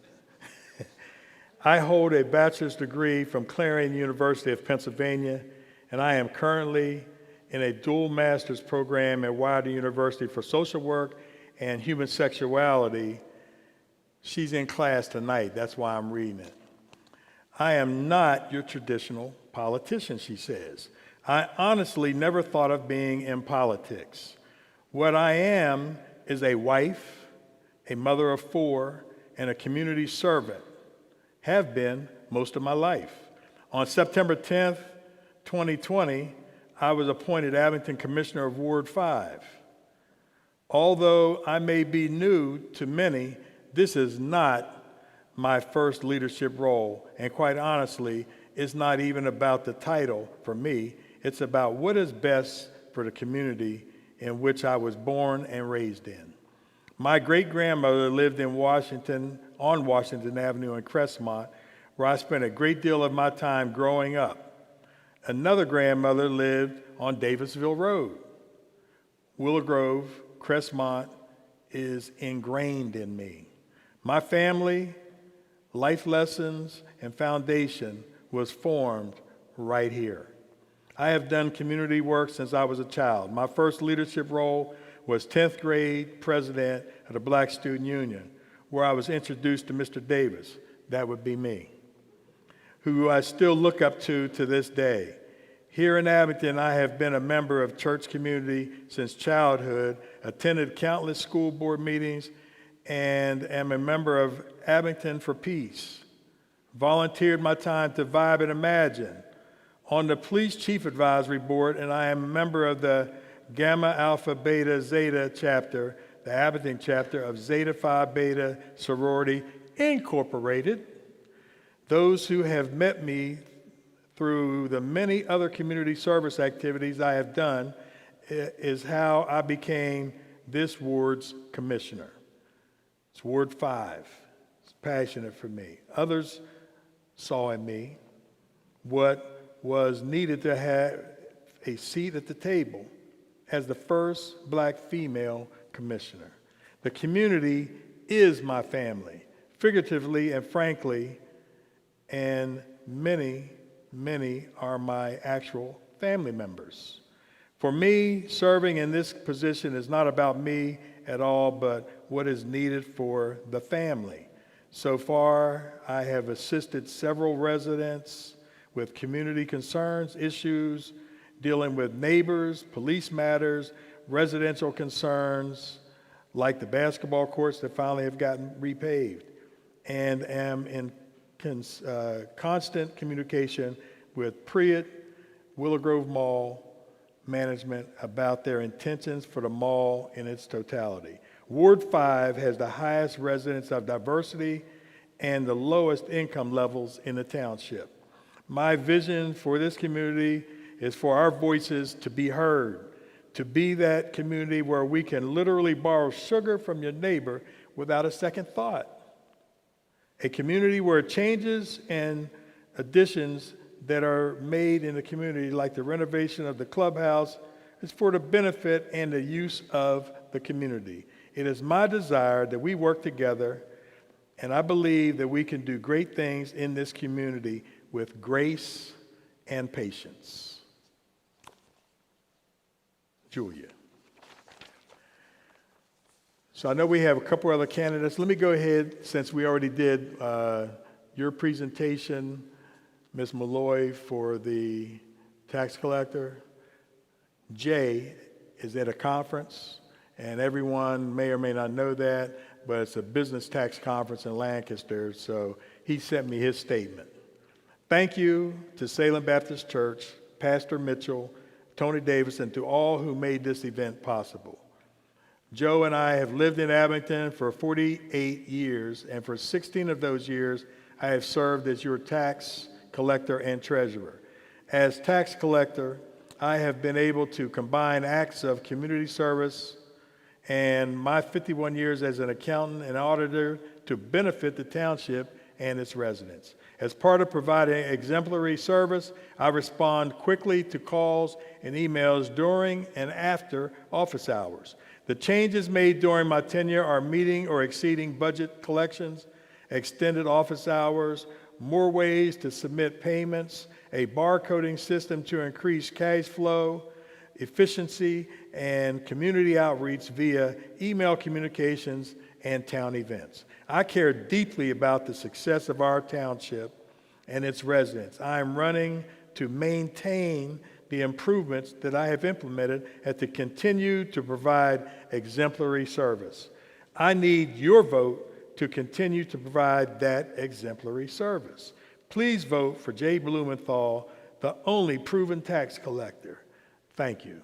I hold a bachelor's degree from Clarion University of Pennsylvania, and I am currently in a dual master's program at Wilder University for social work and human sexuality. She's in class tonight, that's why I'm reading it. I am not your traditional politician, she says. I honestly never thought of being in politics. What I am is a wife, a mother of 4, and a community servant. Have been most of my life. On September 10th, 2020, I was appointed Abington Commissioner of Ward 5. Although I may be new to many, this is not my first leadership role, and quite honestly, it's not even about the title for me. It's about what is best for the community in which I was born and raised in. My great-grandmother lived in Washington, on Washington Avenue in Crestmont, where I spent a great deal of my time growing up. Another grandmother lived on Davisville Road. Willow Grove, Crestmont is ingrained in me. My family, life lessons, and foundation was formed right here. I have done community work since I was a child. My first leadership role was 10th grade president of the Black Student Union, where I was introduced to Mr. Davis, that would be me, who I still look up to this day. Here in Abington, I have been a member of church community since childhood, attended countless school board meetings, and am a member of Abington for Peace. Volunteered my time to Vibe and Imagine. On the Police Chief Advisory Board, and I am a member of the Gamma Alpha Beta Zeta chapter, the Abington chapter of Zeta Phi Beta Sorority Incorporated. Those who have met me through the many other community service activities I have done is how I became this ward's commissioner. It's Ward 5. It's passionate for me. Others saw in me what was needed to have a seat at the table as the first Black female commissioner. The community is my family, figuratively and frankly, and many are my actual family members. For me, serving in this position is not about me at all, but what is needed for the family. So far, I have assisted several residents with community concerns, issues, dealing with neighbors, police matters, residential concerns, like the basketball courts that finally have gotten repaved, and am in constant communication with Priott, Willow Grove Mall management about their intentions for the mall in its totality. Ward 5 has the highest residence of diversity and the lowest income levels in the township. My vision for this community is for our voices to be heard, to be that community where we can literally borrow sugar from your neighbor without a second thought. A community where changes and additions that are made in the community, like the renovation of the clubhouse, is for the benefit and the use of the community. It is my desire that we work together, and I believe that we can do great things in this community with grace and patience. Julia. So I know we have a couple other candidates. Let me go ahead, since we already did your presentation, Ms. Molloy, for the tax collector. Jay is at a conference, and everyone may or may not know that, but it's a business tax conference in Lancaster, so he sent me his statement. Thank you to Salem Baptist Church, Pastor Mitchell, Tony Davis, and to all who made this event possible. Joe and I have lived in Abington for 48 years, and for 16 of those years, I have served as your tax collector and treasurer. As tax collector, I have been able to combine acts of community service and my 51 years as an accountant and auditor to benefit the township and its residents. As part of providing exemplary service, I respond quickly to calls and emails during and after office hours. The changes made during my tenure are meeting or exceeding budget collections, extended office hours, more ways to submit payments, a barcoding system to increase cash flow, efficiency, and community outreach via email communications and town events. I care deeply about the success of our township and its residents. I am running to maintain the improvements that I have implemented and to continue to provide exemplary service. I need your vote to continue to provide that exemplary service. Please vote for Jay Blumenthal, the only proven tax collector. Thank you.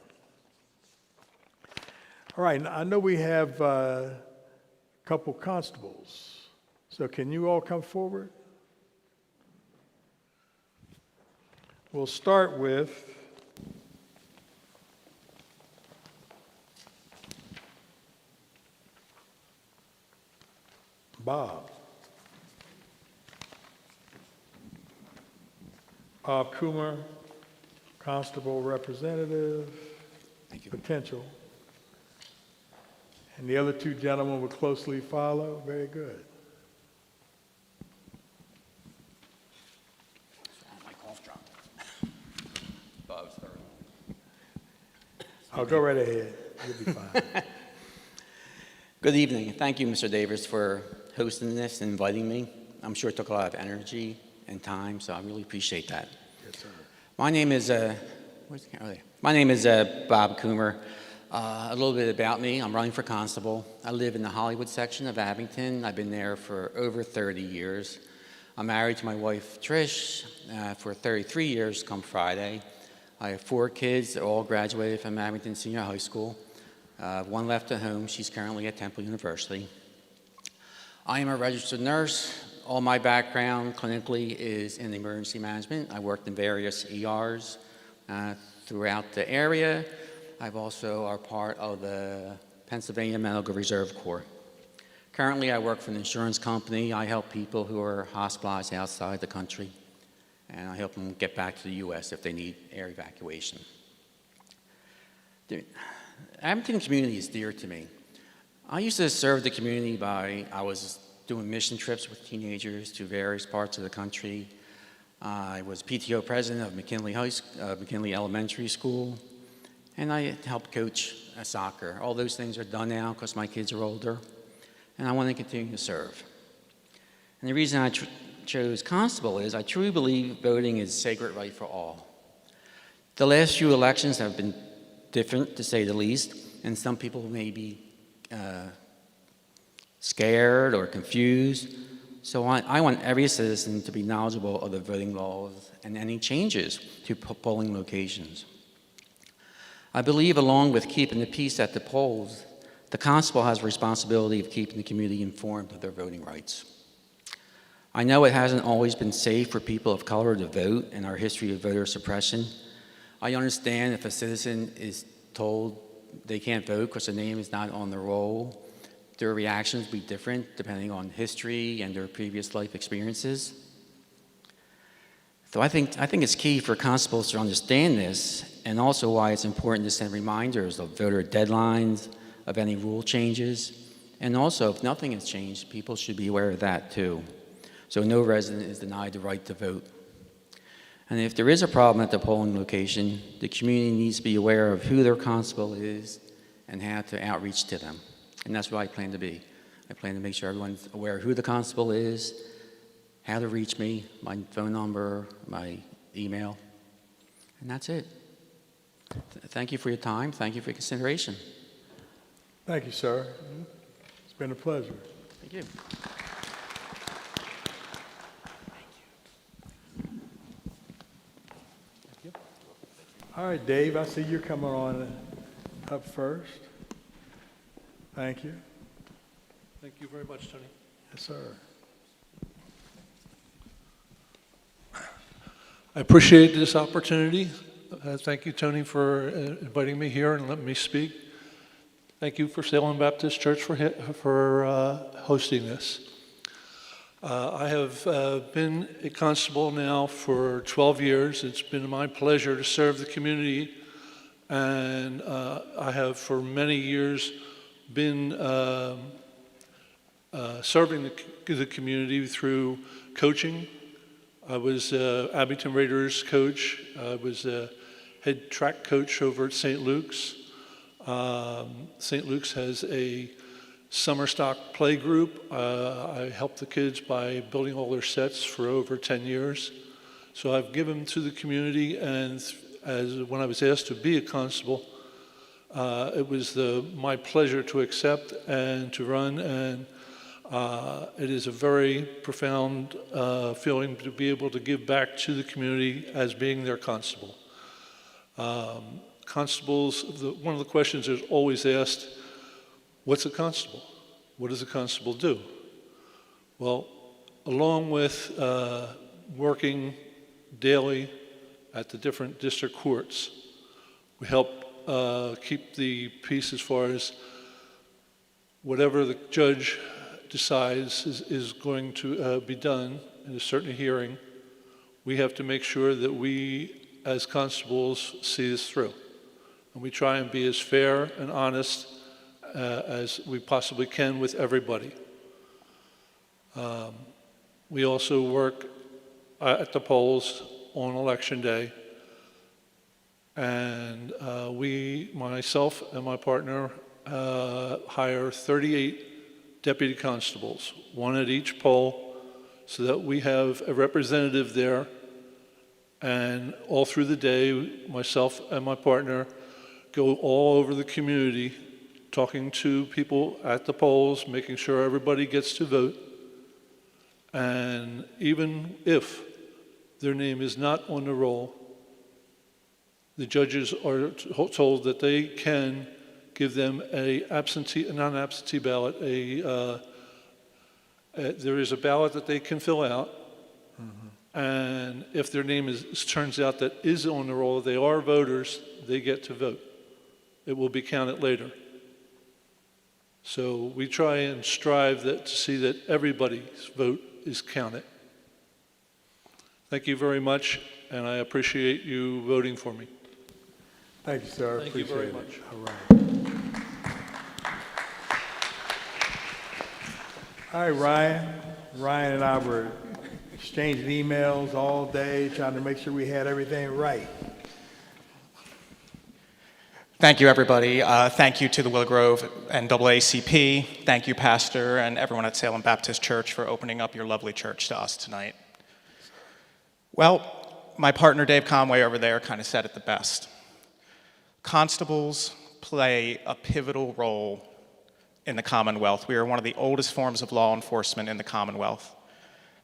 All right, I know we have a couple constables, so can you all come forward? We'll start with Bob. Bob Coomer, constable representative. Thank you. Potential. And the other two gentlemen will closely follow. Very good. My cough drop. Bob's third. I'll go right ahead. You'll be fine. Good evening. Thank you, Mr. Davis, for hosting this and inviting me. I'm sure it took a lot of energy and time, so I really appreciate that. Yes, sir. My name is Bob Coomer. A little bit about me. I'm running for constable. I live in the Hollywood section of Abington. I've been there for over 30 years. I'm married to my wife, Trish, for 33 years come Friday. I have 4 kids. They're all graduated from Abington Senior High School. One left at home. She's currently at Temple University. I am a registered nurse. All my background clinically is in emergency management. I worked in various ERs throughout the area. I've also are part of the Pennsylvania Medical Reserve Corps. Currently, I work for an insurance company. I help people who are hospitalized outside the country, and I help them get back to the U.S. if they need air evacuation. The Abington community is dear to me. I used to serve the community I was doing mission trips with teenagers to various parts of the country. I was PTO president of McKinley Elementary School, and I helped coach soccer. All those things are done now because my kids are older, and I want to continue to serve. And the reason I chose constable is I truly believe voting is a sacred right for all. The last few elections have been different, to say the least, and some people may be scared or confused. So I want every citizen to be knowledgeable of the voting laws and any changes to polling locations. I believe, along with keeping the peace at the polls, the constable has a responsibility of keeping the community informed of their voting rights. I know it hasn't always been safe for people of color to vote in our history of voter suppression. I understand if a citizen is told they can't vote because their name is not on the roll, their reactions will be different depending on history and their previous life experiences. So I think it's key for constables to understand this, and also why it's important to send reminders of voter deadlines, of any rule changes, and also if nothing has changed, people should be aware of that too. So no resident is denied the right to vote. And if there is a problem at the polling location, the community needs to be aware of who their constable is and how to outreach to them. And that's what I plan to be. I plan to make sure everyone's aware of who the constable is, how to reach me, my phone number, my email, and that's it. Thank you for your time. Thank you for your consideration. Thank you, sir. It's been a pleasure. Thank you. All right, Dave, I see you're coming on up first. Thank you. Thank you very much, Tony. Yes, sir. I appreciate this opportunity. Thank you, Tony, for inviting me here and letting me speak. Thank you for Salem Baptist Church for hosting this. I have been a constable now for 12 years. It's been my pleasure to serve the community, and I have for many years been serving the community through coaching. I was Abington Raiders coach. I was a head track coach over at St. Luke's. St. Luke's has a summer stock play group. I helped the kids by building all their sets for over 10 years. So I've given to the community, and when I was asked to be a constable, it was my pleasure to accept and to run, and it is a very profound feeling to be able to give back to the community as being their constable. Constables, one of the questions is always asked, what's a constable? What does a constable do? Well, along with working daily at the different district courts, we help keep the peace as far as whatever the judge decides is going to be done in a certain hearing. We have to make sure that we, as constables, see this through. And we try and be as fair and honest as we possibly can with everybody. We also work at the polls on election day. And myself and my partner, hire 38 deputy constables, one at each poll, so that we have a representative there. And all through the day, myself and my partner go all over the community, talking to people at the polls, making sure everybody gets to vote. And even if their name is not on the roll, the judges are told that they can give them a non-absentee ballot. There is a ballot that they can fill out, and if their name turns out that is on the roll, they are voters, they get to vote. It will be counted later. So we try and strive to see that everybody's vote is counted. Thank you very much, and I appreciate you voting for me. Thank you, sir. Thank you very much. All right. All right, Ryan. Ryan and I were exchanging emails all day, trying to make sure we had everything right. Thank you, everybody. Thank you to the Willow Grove NAACP. Thank you, Pastor, and everyone at Salem Baptist Church for opening up your lovely church to us tonight. Well, my partner Dave Conway over there kind of said it the best. Constables play a pivotal role in the Commonwealth. We are one of the oldest forms of law enforcement in the Commonwealth.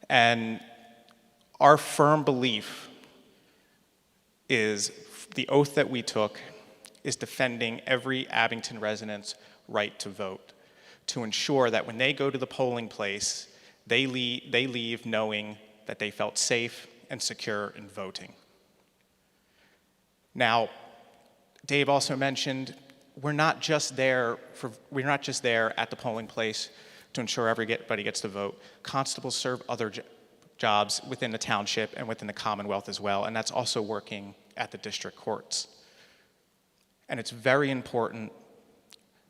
And our firm belief is the oath that we took is defending every Abington resident's right to vote, to ensure that when they go to the polling place, they leave knowing that they felt safe and secure in voting. Now, Dave also mentioned we're not just there at the polling place to ensure everybody gets to vote. Constables serve other jobs within the township and within the Commonwealth as well, and that's also working at the district courts. And it's very important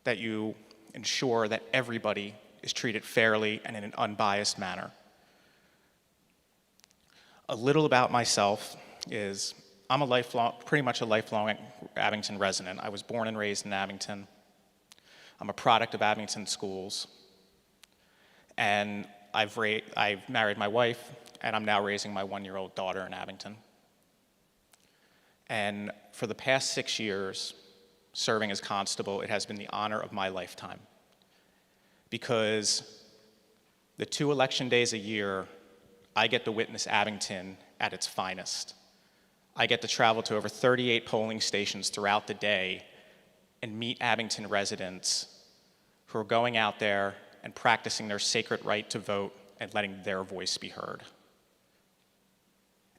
that you ensure that everybody is treated fairly and in an unbiased manner. A little about myself is I'm pretty much a lifelong Abington resident. I was born and raised in Abington. I'm a product of Abington schools. And I've married my wife, and I'm now raising my 1-year-old daughter in Abington. And for the past 6 years, serving as constable, it has been the honor of my lifetime. Because the 2 election days a year, I get to witness Abington at its finest. I get to travel to over 38 polling stations throughout the day and meet Abington residents who are going out there and practicing their sacred right to vote and letting their voice be heard.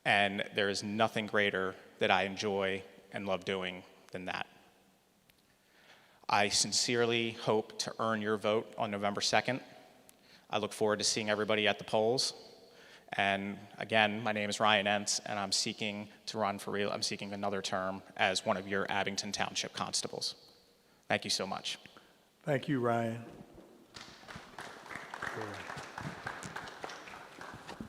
And there is nothing greater that I enjoy and love doing than that. I sincerely hope to earn your vote on November 2nd. I look forward to seeing everybody at the polls. And again, my name is Ryan Entz, and I'm seeking to run for I'm seeking another term as one of your Abington Township constables. Thank you so much. Thank you, Ryan.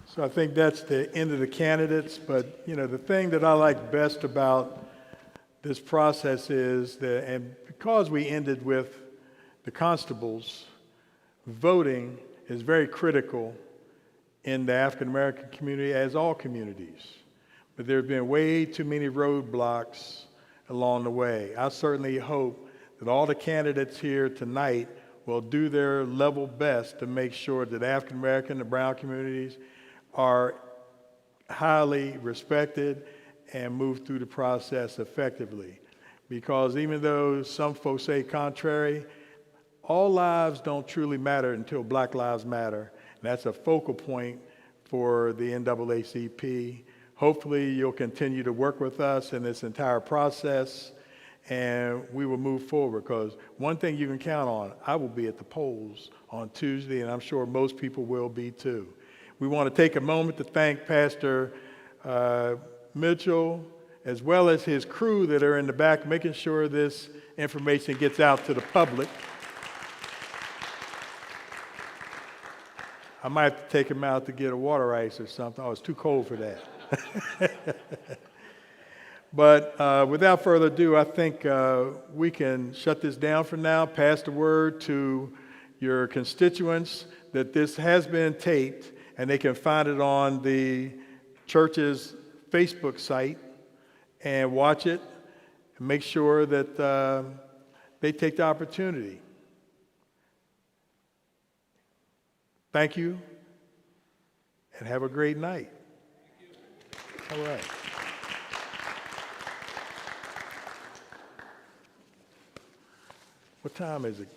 So I think that's the end of the candidates, but the thing that I like best about this process is that, and because we ended with the constables, voting is very critical in the African American community, as all communities. But there have been way too many roadblocks along the way. I certainly hope that all the candidates here tonight will do their level best to make sure that African American and brown communities are highly respected and move through the process effectively. Because even though some folks say contrary, all lives don't truly matter until Black Lives Matter. And that's a focal point for the NAACP. Hopefully you'll continue to work with us in this entire process, and we will move forward, because one thing you can count on, I will be at the polls on Tuesday, and I'm sure most people will be too. We want to take a moment to thank Pastor Mitchell, as well as his crew that are in the back, making sure this information gets out to the public. I might have to take him out to get a water ice or something. Oh, it's too cold for that. But without further ado, I think we can shut this down for now, pass the word to your constituents that this has been taped, and they can find it on the church's Facebook site and watch it and make sure that they take the opportunity. Thank you, and have a great night. All right. What time is it?